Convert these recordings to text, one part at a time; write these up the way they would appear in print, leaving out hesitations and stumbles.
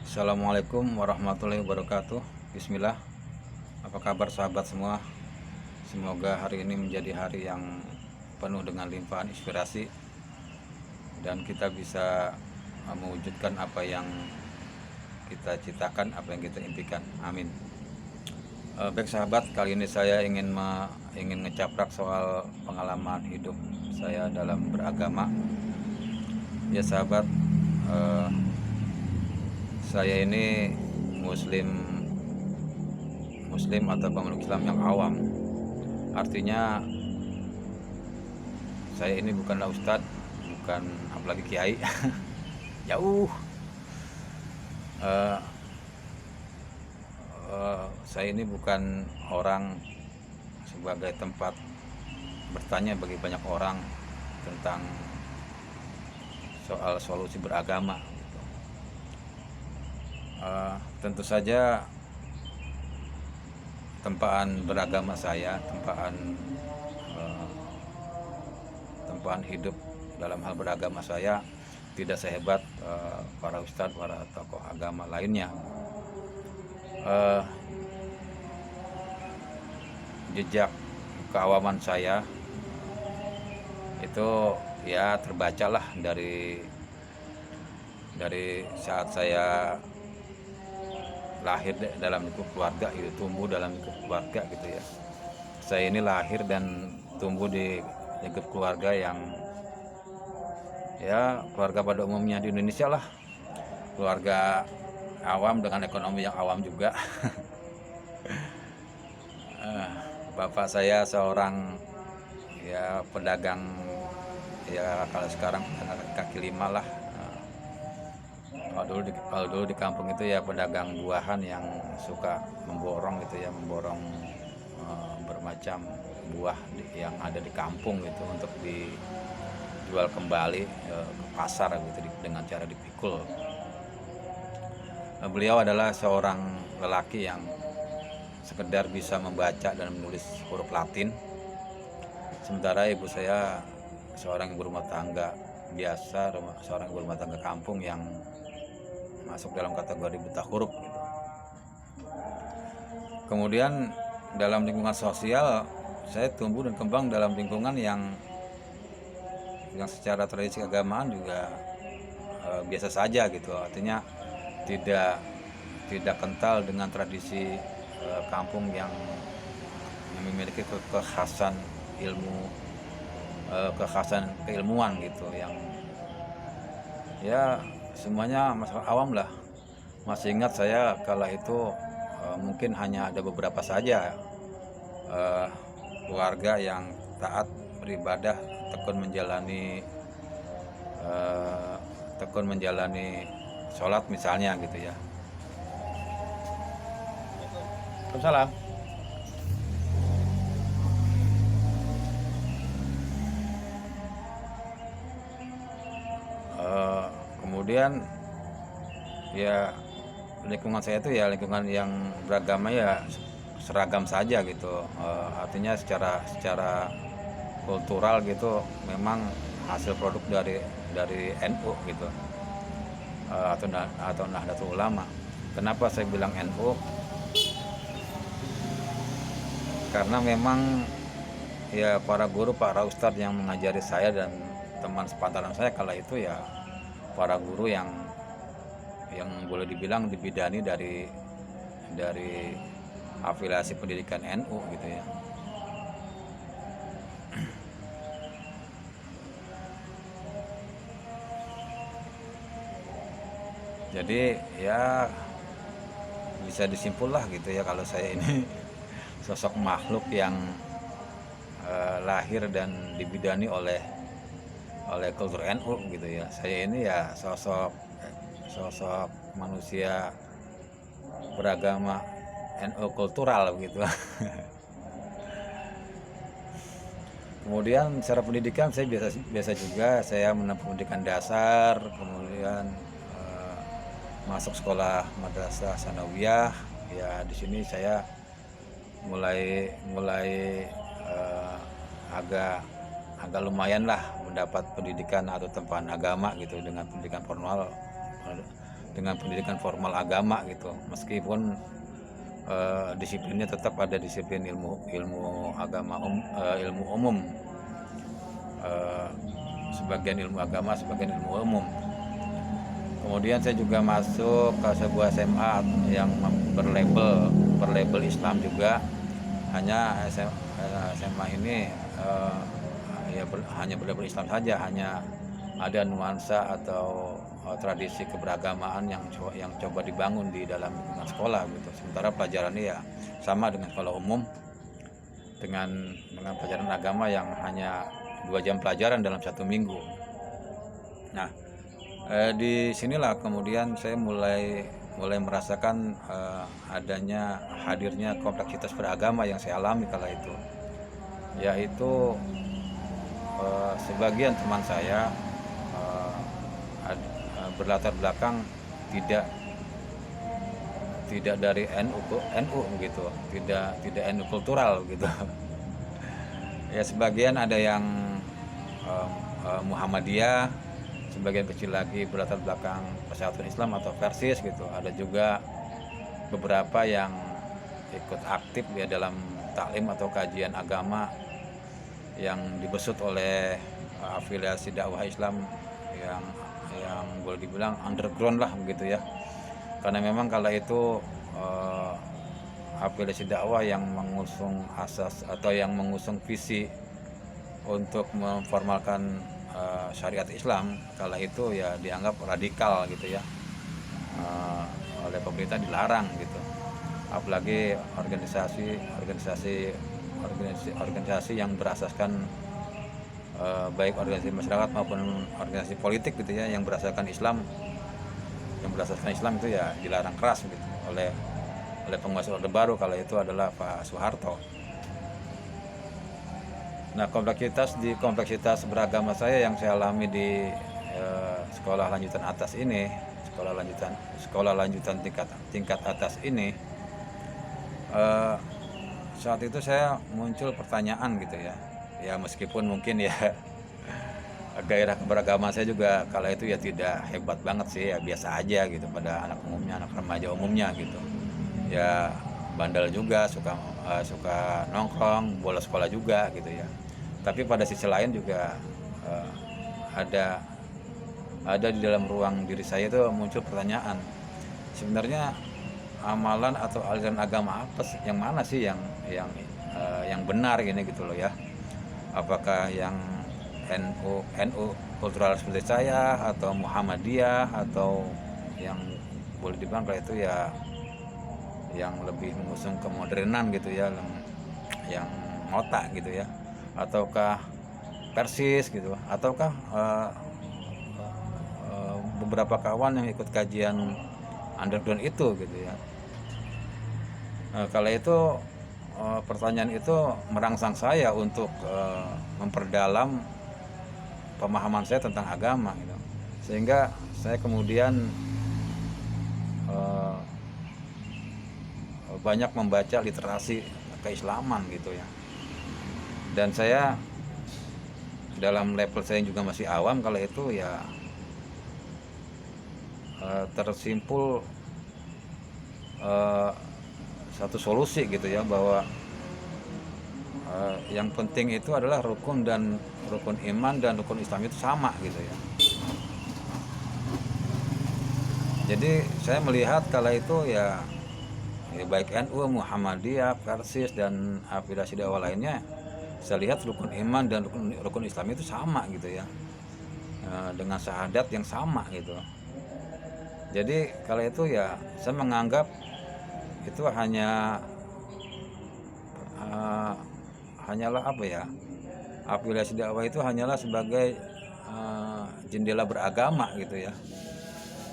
Assalamualaikum warahmatullahi wabarakatuh. Bismillah. Apa kabar sahabat semua? Semoga hari ini menjadi hari yang penuh dengan limpahan inspirasi dan kita bisa mewujudkan apa yang kita citakan, apa yang kita impikan. Amin. Baik sahabat, kali ini saya ingin ngecaprak soal pengalaman hidup saya dalam beragama. Ya sahabat, saya ini muslim atau pemeluk Islam yang awam. Artinya saya ini bukanlah ustadz, bukan apalagi kiai. Jauh. Eh, saya ini bukan orang sebagai tempat bertanya bagi banyak orang tentang soal solusi beragama. Tentu saja tempaan beragama saya, tempaan hidup dalam hal beragama saya tidak sehebat para ustadz, para tokoh agama lainnya. Jejak keawaman saya itu ya terbacalah dari saat saya lahir dalam lingkup keluarga, itu tumbuh dalam lingkup keluarga gitu ya. Saya ini lahir dan tumbuh di lingkup keluarga yang ya keluarga pada umumnya di Indonesia lah, keluarga awam dengan ekonomi yang awam juga. Bapak saya seorang ya pedagang, ya kalau sekarang kaki lima lah. Kalau dulu di kampung itu ya pedagang buahan yang suka memborong gitu ya, memborong bermacam buah yang ada di kampung gitu untuk dijual kembali ke pasar gitu dengan cara dipikul. Beliau adalah seorang lelaki yang sekedar bisa membaca dan menulis huruf Latin, sementara ibu saya seorang ibu rumah tangga biasa, seorang ibu rumah tangga kampung yang masuk dalam kategori buta huruf gitu. Kemudian dalam lingkungan sosial saya tumbuh dan kembang dalam lingkungan yang secara tradisi keagamaan juga biasa saja gitu. Artinya tidak kental dengan tradisi kampung yang memiliki kekhasan ilmu, kekhasan keilmuan gitu, yang ya semuanya masalah awam lah. Masih ingat saya kala itu mungkin hanya ada beberapa saja keluarga yang taat beribadah, tekun menjalani sholat misalnya gitu ya. Waalaikumsalam. Kemudian ya lingkungan saya itu ya lingkungan yang beragama ya seragam saja gitu. Artinya secara kultural gitu memang hasil produk dari NU gitu, atau Nahdlatul Ulama. Kenapa saya bilang NU? Karena memang ya para guru, para ustadz yang mengajari saya dan teman sepantaran saya kala itu ya para guru yang boleh dibilang dibidani dari afiliasi pendidikan NU gitu ya. Jadi ya bisa disimpul lah gitu ya, kalau saya ini sosok makhluk yang lahir dan dibidani oleh kultur NU gitu ya. Saya ini ya sosok manusia beragama NU kultural gitu. Kemudian secara pendidikan saya biasa juga, saya menempuh pendidikan dasar, kemudian masuk sekolah madrasah sanawiyah. Ya di sini saya mulai agak lumayan lah mendapat pendidikan atau tempaan agama gitu dengan pendidikan formal dengan pendidikan formal agama gitu, meskipun disiplinnya tetap ada disiplin ilmu agama ilmu umum, eh, sebagian ilmu agama, sebagian ilmu umum. Kemudian saya juga masuk ke sebuah SMA yang berlabel Islam juga. Hanya SMA ini hanya berlabel Islam saja, hanya ada nuansa atau tradisi keberagamaan yang coba dibangun di dalam lingkungan sekolah gitu. Sementara pelajarannya ya sama dengan sekolah umum, dengan pelajaran agama yang hanya 2 jam pelajaran dalam 1 minggu. Nah, di sinilah kemudian saya mulai merasakan hadirnya kompleksitas beragama yang saya alami kala itu, yaitu sebagian teman saya berlatar belakang tidak dari NU gitu, tidak NU kultural gitu. Ya sebagian ada yang Muhammadiyah, sebagian kecil lagi berlatar belakang Persatuan Islam atau Persis gitu. Ada juga beberapa yang ikut aktif ya dalam taklim atau kajian agama yang dibesut oleh afiliasi dakwah Islam yang boleh dibilang underground lah begitu ya. Karena memang kala itu afiliasi dakwah yang mengusung asas atau yang mengusung visi untuk memformalkan syariat Islam kala itu ya dianggap radikal gitu ya, oleh pemerintah dilarang gitu. Apalagi organisasi yang berasaskan baik organisasi masyarakat maupun organisasi politik gitu ya yang berasaskan Islam itu ya dilarang keras gitu oleh penguasa Orde Baru kala itu adalah Pak Soeharto. Nah, kompleksitas beragama saya yang saya alami di sekolah lanjutan atas ini, sekolah lanjutan tingkat atas ini, saat itu saya muncul pertanyaan gitu ya. Ya meskipun mungkin ya gairah keberagaman saya juga kala itu ya tidak hebat banget sih, ya biasa aja gitu pada anak remaja umumnya gitu. Ya bandel juga, suka nongkrong, bolos sekolah juga gitu ya. Tapi pada sisi lain juga ada di dalam ruang diri saya itu muncul pertanyaan, sebenarnya amalan atau aliran agama apa sih, yang mana sih yang benar gini gitu loh ya. Apakah yang NU kultural seperti saya, atau Muhammadiyah, atau yang boleh dibilang kalau itu ya yang lebih mengusung kemodernan gitu ya, yang ngotak gitu ya, ataukah Persis gitu, ataukah beberapa kawan yang ikut kajian underground itu gitu ya. Kala itu pertanyaan itu merangsang saya untuk memperdalam pemahaman saya tentang agama gitu. Sehingga saya kemudian banyak membaca literasi keislaman gitu ya. Dan saya dalam level saya juga masih awam kalau itu ya tersimpul satu solusi gitu ya, bahwa yang penting itu adalah rukun iman dan rukun Islam itu sama gitu ya. Jadi saya melihat kala itu ya baik NU, Muhammadiyah, Persis dan afiliasi dakwah lainnya, saya lihat rukun iman dan rukun Islam itu sama gitu ya, dengan syahadat yang sama gitu. Jadi kala itu ya saya menganggap itu hanyalah apa ya, afiliasi dakwah itu hanyalah sebagai jendela beragama gitu ya.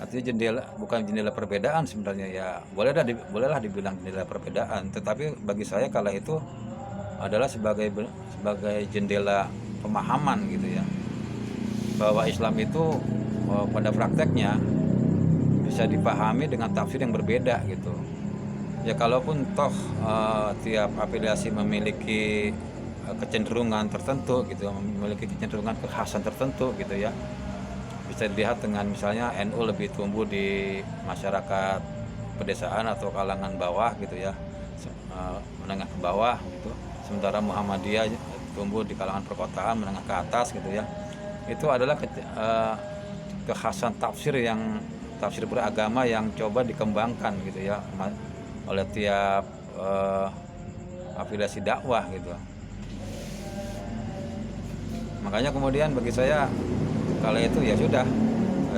Artinya bukan jendela perbedaan sebenarnya ya, bolehlah dibilang jendela perbedaan, tetapi bagi saya kala itu adalah sebagai jendela pemahaman gitu ya, bahwa Islam itu pada prakteknya bisa dipahami dengan tafsir yang berbeda gitu ya. Kalaupun toh tiap afiliasi memiliki kecenderungan tertentu gitu, memiliki kecenderungan kekhasan tertentu gitu ya, bisa dilihat dengan misalnya NU lebih tumbuh di masyarakat pedesaan atau kalangan bawah gitu ya, menengah ke bawah gitu. Sementara Muhammadiyah tumbuh di kalangan perkotaan menengah ke atas gitu ya. Itu adalah kekhasan tafsir beragama yang coba dikembangkan gitu ya oleh tiap afiliasi dakwah gitu. Makanya kemudian bagi saya kalau itu ya sudah,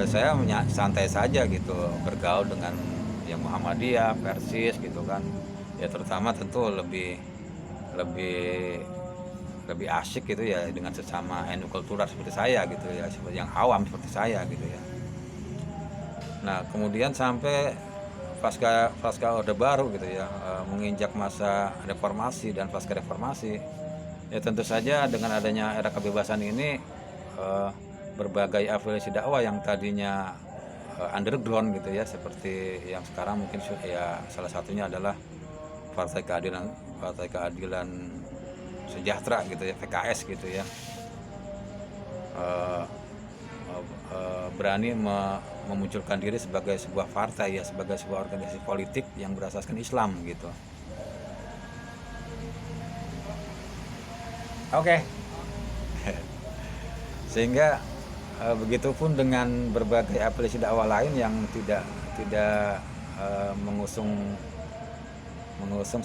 saya santai saja gitu bergaul dengan yang Muhammadiyah, Persis gitu kan. Ya terutama tentu lebih lebih lebih asyik gitu ya dengan sesama NU kultural seperti saya gitu ya, seperti yang awam seperti saya gitu ya. Nah kemudian sampai pasca Orde Baru gitu ya, menginjak masa reformasi dan pasca reformasi, ya tentu saja dengan adanya era kebebasan ini, berbagai afiliasi dakwah yang tadinya underground gitu ya, seperti yang sekarang mungkin ya salah satunya adalah Partai Keadilan Sejahtera gitu ya, PKS gitu ya, berani memunculkan diri sebagai sebuah partai ya, sebagai sebuah organisasi politik yang berasaskan Islam gitu. Oke. Sehingga begitupun dengan berbagai afiliasi dakwah lain yang tidak mengusung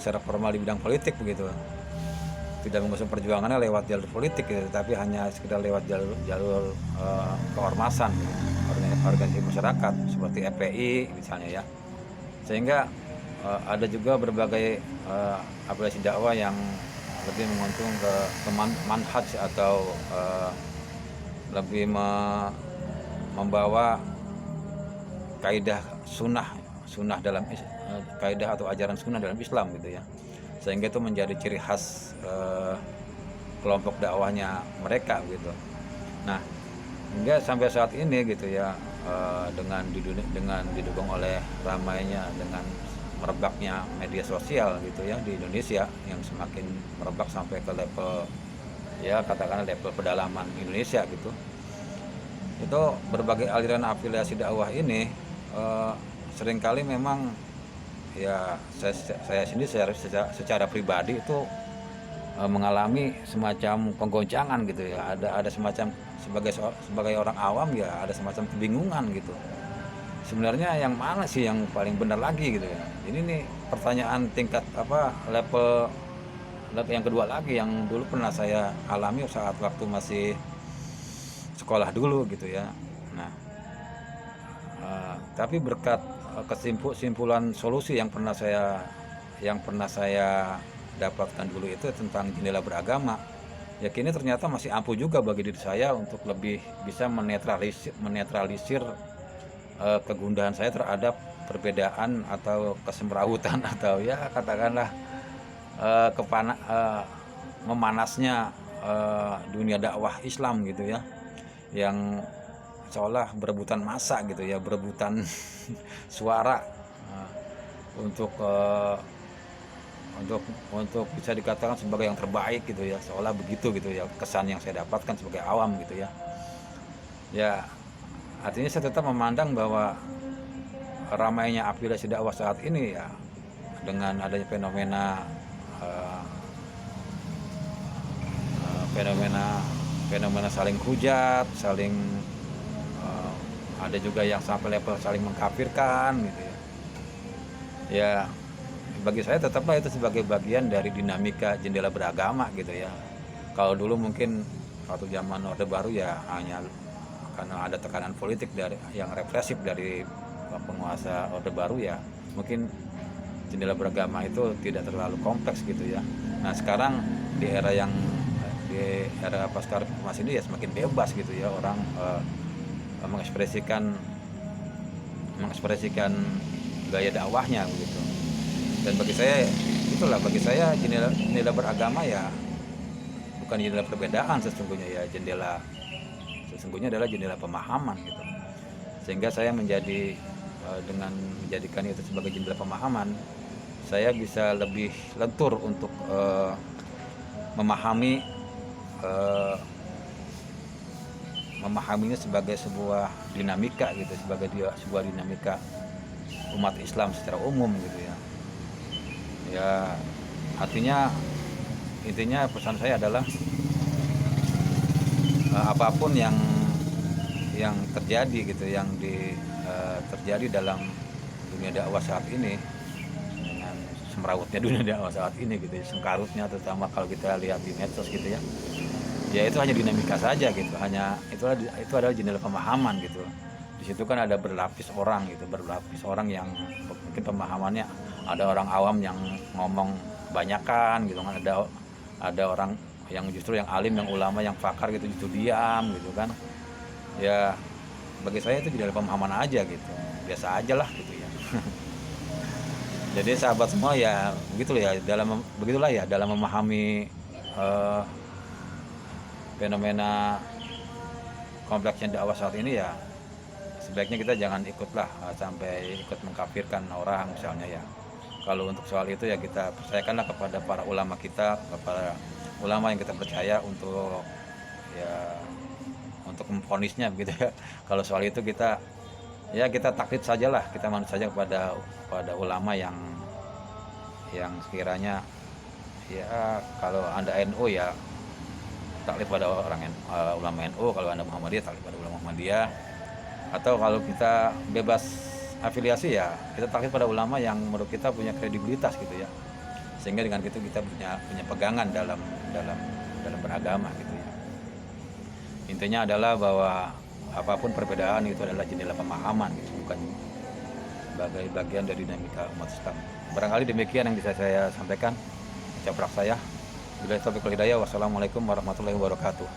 secara formal di bidang politik begitu, tidak mengusung perjuangannya lewat jalur politik gitu, tapi hanya sekedar lewat jalur keormasan gitu, organisasi masyarakat seperti FPI misalnya ya. Sehingga ada juga berbagai afiliasi dakwah yang lebih menguntung ke manhaj atau lebih membawa kaidah sunnah dalam kaidah atau ajaran sunnah dalam Islam gitu ya, sehingga itu menjadi ciri khas kelompok dakwahnya mereka gitu. Nah hingga sampai saat ini gitu ya, dengan didukung oleh ramainya dengan merebaknya media sosial gitu ya di Indonesia, yang semakin merebak sampai ke level ya katakanlah level pedalaman Indonesia gitu. Itu berbagai aliran afiliasi dakwah ini seringkali memang ya saya sendiri secara pribadi itu mengalami semacam penggoncangan gitu ya. Ada semacam sebagai orang awam ya, ada semacam kebingungan gitu. Sebenarnya yang mana sih yang paling benar lagi gitu ya. Ini nih pertanyaan tingkat level yang kedua lagi yang dulu pernah saya alami saat waktu masih sekolah dulu gitu ya. Nah tapi berkat kesimpulan solusi yang pernah saya dapatkan dulu itu tentang jendela beragama, ya kini ternyata masih ampuh juga bagi diri saya untuk lebih bisa menetralisir kegundahan saya terhadap perbedaan atau kesemrawutan atau ya katakanlah memanasnya dunia dakwah Islam gitu ya, yang seolah berebutan massa gitu ya, berebutan suara untuk bisa dikatakan sebagai yang terbaik gitu ya, seolah begitu gitu ya kesan yang saya dapatkan sebagai awam gitu ya. Ya artinya saya tetap memandang bahwa ramainya afiliasi dakwah saat ini ya, dengan adanya fenomena saling hujat, saling ada juga yang sampai level saling mengkafirkan gitu ya. Ya bagi saya tetaplah itu sebagai bagian dari dinamika jendela beragama gitu ya. Kalau dulu mungkin waktu zaman Orde Baru ya hanya karena ada tekanan politik yang represif dari penguasa Orde Baru ya, mungkin jendela beragama itu tidak terlalu kompleks gitu ya. Nah sekarang di era pasca reformasi ini ya semakin bebas gitu ya, orang mengekspresikan gaya dakwahnya begitu. Dan bagi saya jendela beragama ya bukan jendela perbedaan sesungguhnya ya, sesungguhnya adalah jendela pemahaman gitu. Sehingga saya dengan menjadikan itu sebagai jendela pemahaman, saya bisa lebih lentur untuk memahami memahaminya sebagai sebuah dinamika gitu, sebagai sebuah dinamika umat Islam secara umum gitu ya. Ya artinya intinya pesan saya adalah apapun yang terjadi gitu, yang terjadi dalam dunia dakwah saat ini, dengan semrawutnya dunia dakwah saat ini gitu ya, sengkarutnya, terutama kalau kita lihat di medsos gitu ya. Ya itu hanya dinamika saja gitu, hanya itu adalah jendela pemahaman gitu. Di situ kan ada berlapis orang gitu, berlapis orang yang mungkin pemahamannya, ada orang awam yang ngomong banyakan gitu kan, ada orang yang justru yang alim, yang ulama, yang pakar gitu justru diam gitu kan. Ya bagi saya itu jendela pemahaman aja gitu, biasa aja lah gitu ya. Jadi sahabat semua ya begitulah ya dalam memahami fenomena kompleksnya dakwah saat ini ya, sebaiknya kita jangan ikutlah sampai ikut mengkafirkan orang misalnya ya. Kalau untuk soal itu ya kita percayakanlah kepada para ulama kita, kepada ulama yang kita percaya untuk memvonisnya begitu ya. Kalau soal itu kita taklid sajalah, kita manut saja kepada ulama yang sekiranya ya, kalau Anda NU ya taklid pada ulama NU, kalau Anda Muhammadiyah taklid pada ulama Muhammadiyah, atau kalau kita bebas afiliasi ya kita taklid pada ulama yang menurut kita punya kredibilitas gitu ya, sehingga dengan itu kita punya pegangan dalam beragama gitu ya. Intinya adalah bahwa apapun perbedaan itu adalah jendela pemahaman gitu, bukan sebagai bagian dari dinamika umat Islam. Barangkali demikian yang bisa saya sampaikan. Ucap saya. Bila taufiq wal hidayah, wassalamualaikum warahmatullahi wabarakatuh.